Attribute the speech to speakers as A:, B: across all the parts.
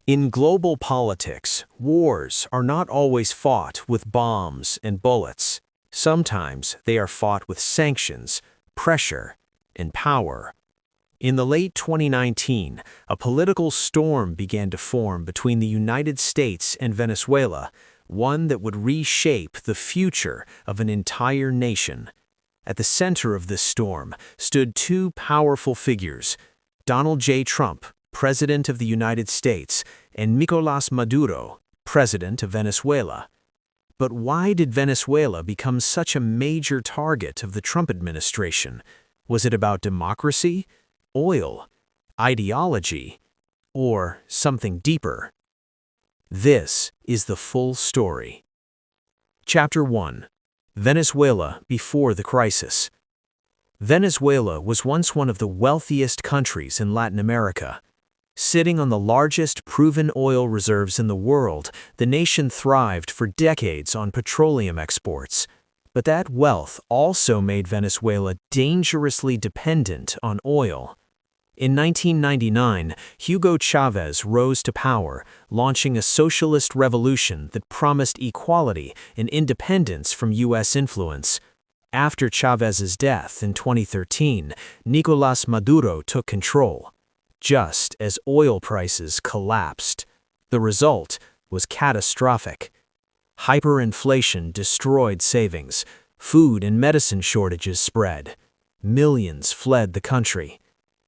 A: In global politics, wars are not always fought with bombs and bullets. Sometimes they are fought with sanctions, pressure, and power. In the late 2019, a political storm began to form between the United States and Venezuela, one that would reshape the future of an entire nation. At the center of this storm stood two powerful figures: Donald J. Trump, President of the United States, and Nicolás Maduro, President of Venezuela. But why did Venezuela become such a major target of the Trump administration? Was it about democracy, oil, ideology, or something deeper? This is the full story. Chapter 1. Venezuela before the crisis. Venezuela was once one of the wealthiest countries in Latin America. Sitting on the largest proven oil reserves in the world, the nation thrived for decades on petroleum exports. But that wealth also made Venezuela dangerously dependent on oil. In 1999, Hugo Chavez rose to power, launching a socialist revolution that promised equality and independence from U.S. influence. After Chavez's death in 2013, Nicolás Maduro took control. Just as oil prices collapsed, the result was catastrophic. Hyperinflation destroyed savings, food and medicine shortages spread. Millions fled the country.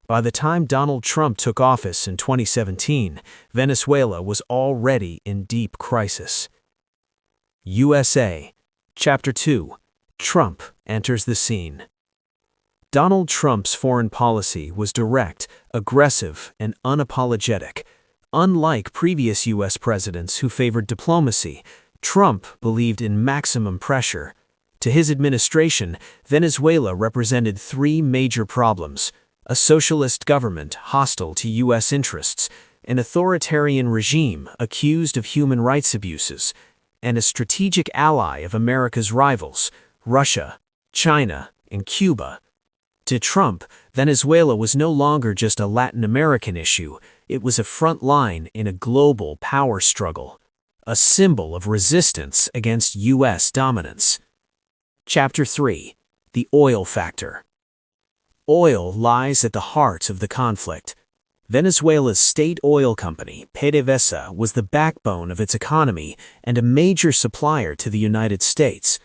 A: By the time Donald Trump took office in 2017, Venezuela was already in deep crisis. USA. Chapter 2. Trump enters the scene. Donald Trump's foreign policy was direct, aggressive, and unapologetic. Unlike previous U.S. presidents who favored diplomacy, Trump believed in maximum pressure. To his administration, Venezuela represented three major problems: a socialist government hostile to U.S. interests, an authoritarian regime accused of human rights abuses, and a strategic ally of America's rivals, Russia, China, and Cuba. To Trump, Venezuela was no longer just a Latin American issue, it was a front line in a global power struggle, a symbol of resistance against U.S. dominance. Chapter 3. The Oil Factor. Oil lies at the heart of the conflict. Venezuela's state oil company, PDVSA, was the backbone of its economy and a major supplier to the United States.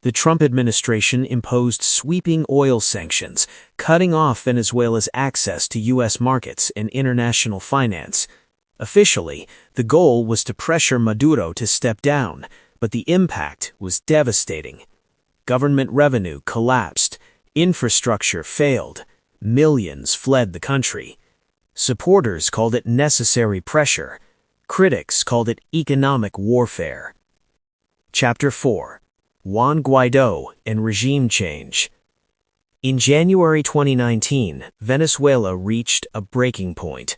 A: The Trump administration imposed sweeping oil sanctions, cutting off Venezuela's access to U.S. markets and international finance. Officially, the goal was to pressure Maduro to step down, but the impact was devastating. Government revenue collapsed, infrastructure failed, millions fled the country. Supporters called it necessary pressure. Critics called it economic warfare. Chapter 4. Juan Guaidó and regime change. In January 2019, Venezuela reached a breaking point.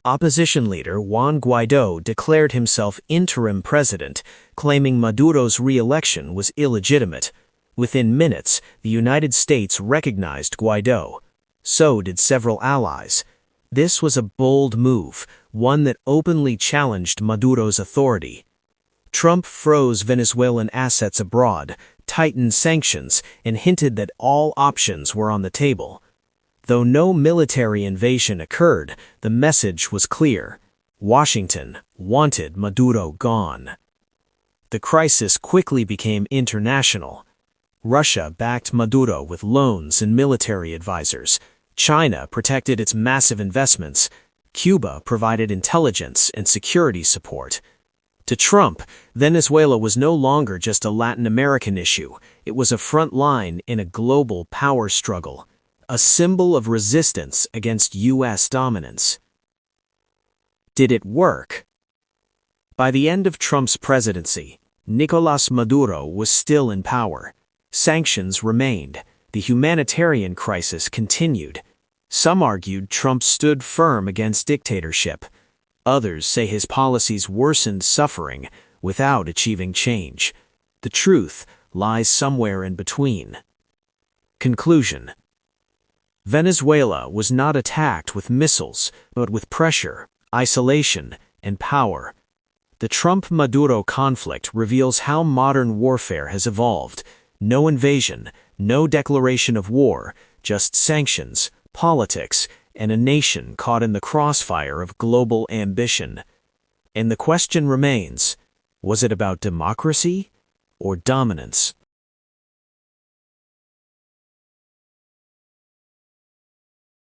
A: Opposition leader Juan Guaidó declared himself interim president, claiming Maduro's re-election was illegitimate. Within minutes, the United States recognized Guaidó. So did several allies. This was a bold move, one that openly challenged Maduro's authority. Trump froze Venezuelan assets abroad, tightened sanctions, and hinted that all options were on the table. Though no military invasion occurred, the message was clear. Washington wanted Maduro gone. The crisis quickly became international. Russia backed Maduro with loans and military advisors. China protected its massive investments. Cuba provided intelligence and security support. To Trump, Venezuela was no longer just a Latin American issue. It was a front line in a global power struggle, a symbol of resistance against U.S. dominance. Did it work? By the end of Trump's presidency, Nicolás Maduro was still in power. Sanctions remained. The humanitarian crisis continued. Some argued Trump stood firm against dictatorship. Others say his policies worsened suffering without achieving change. The truth lies somewhere in between. Conclusion. Venezuela was not attacked with missiles, but with pressure, isolation, and power. The Trump-Maduro conflict reveals how modern warfare has evolved. No invasion, no declaration of war, just sanctions, politics, and a nation caught in the crossfire of global ambition. And the question remains, was it about democracy or dominance?